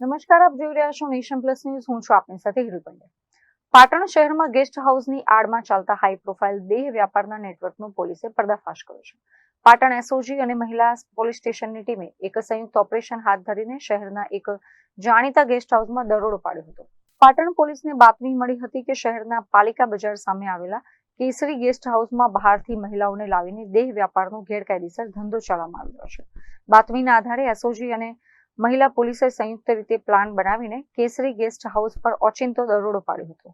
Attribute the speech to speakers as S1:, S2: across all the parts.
S1: નમસ્કાર, આપ જોઈ રહ્યા છો નેશન પ્લસ ન્યૂઝ. હું છું આપની સાથે હિરલ પંડ્યા. પાટણ શહેરમાં ગેસ્ટ હાઉસની આડમાં ચાલતા હાઈ પ્રોફાઇલ દેહ વ્યાપારના નેટવર્કનો પોલીસે પર્દાફાશ કર્યો છે. પાટણ એસઓજી અને મહિલા પોલીસ સ્ટેશનની ટીમે એક સંયુક્ત ઓપરેશન હાથ ધરીને શહેરના એક જાણીતા ગેસ્ટ હાઉસમાં દરોડો પાડ્યો હતો. પાટણ પોલીસને બાતમી મળી હતી કે શહેરના પાલિકા બજાર સામે આવેલા કેસરી ગેસ્ટ હાઉસમાં બહારથી મહિલાઓને લાવીને દેહ વ્યાપારનો ગેરકાયદેસર ધંધો ચલાવવામાં આવી રહ્યો છે. બાતમીના આધારે એસઓજી અને મહિલા પોલીસે સંયુક્ત રીતે પ્લાન બનાવીને કેસરી ગેસ્ટ હાઉસ પર ઓચિંતો દરોડો પાડ્યો હતો.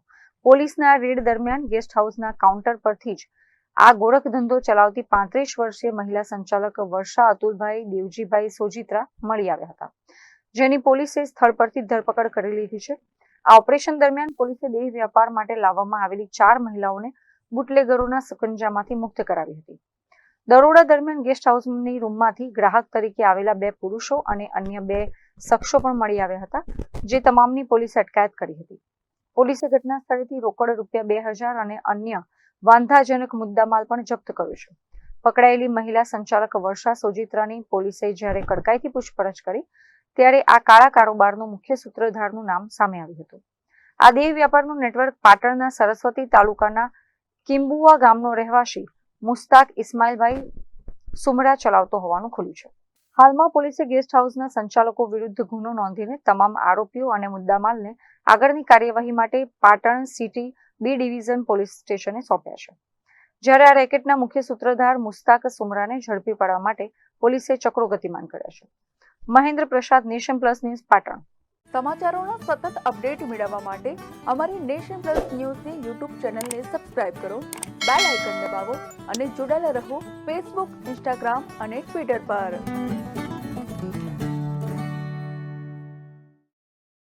S1: પોલીસના રેડ દરમિયાન ગેસ્ટ હાઉસના કાઉન્ટર પરથી જ આ ગોરખ ધંધો ચલાવતી 35 વર્ષીય મહિલા સંચાલક વર્ષા અતુલભાઈ દેવજીભાઈ સોજિત્રા મળી આવ્યા હતા, જેની પોલીસે સ્થળ પરથી ધરપકડ કરી લીધી છે. આ ઓપરેશન દરમિયાન પોલીસે દેહ વ્યાપાર માટે લાવવામાં આવેલી 4 મહિલાઓને બુટલેગરોના સકંજામાંથી મુક્ત કરાવી હતી. દરોડા દરમિયાન ગેસ્ટ હાઉસની રૂમમાંથી ગ્રાહક તરીકે આવેલા 2 પુરુષો અને અન્ય 2 શખ્સો પણ મળી આવ્યા હતા, જે તમામની પોલીસે અટકાયત કરી હતી. પોલીસે ઘટના સ્થળેથી રોકડ ₹2000 અને અન્ય વાંધાજનક મુદ્દામાલ પણ જપ્ત કર્યો છે. પકડાયેલી મહિલા સંચાલક વર્ષા સોજિત્રાની પોલીસે જ્યારે કડકાઈથી પૂછપરછ કરી ત્યારે આ કાળા કારોબારનો મુખ્ય સૂત્રધારનું નામ સામે આવ્યું હતું. આ દેહ વ્યાપારનું નેટવર્ક પાટણના સરસ્વતી તાલુકાના કિંબુવા ગામનો રહેવાસી મુસ્તાક ઇસ્માઇલભાઈ સુમરા ચલાવતો હોવાનું ખુલ્યું છે. હાલમાં પોલીસે ગેસ્ટ હાઉસના સંચાલકો વિરુદ્ધ ગુનો નોંધીને તમામ આરોપીઓ અને મુદ્દામાલને આગળની કાર્યવાહી માટે Patan city B division police સ્ટેશને સોંપ્યા છે. જ્યારે આ રેકેટના મુખ્ય સૂત્રધાર મુસ્તાક સુમરાને ઝડપી પાડવા માટે પોલીસે ચક્રો ગતિમાન કર્યા છે. મહેન્દ્ર પ્રસાદ, નેશન પ્લસ ન્યૂઝ, પાટણ.
S2: સમાચારોના સતત અપડેટ મેળવવા માટે અમારી નેશન પ્લસ ન્યૂઝની યુટ્યુબ ચેનલને સબસ્ક્રાઇબ કરો, બેલ આઇકન દબાવો અને જોડાયેલા રહો ફેસબુક, ઇન્સ્ટાગ્રામ અને ટ્વિટર પર.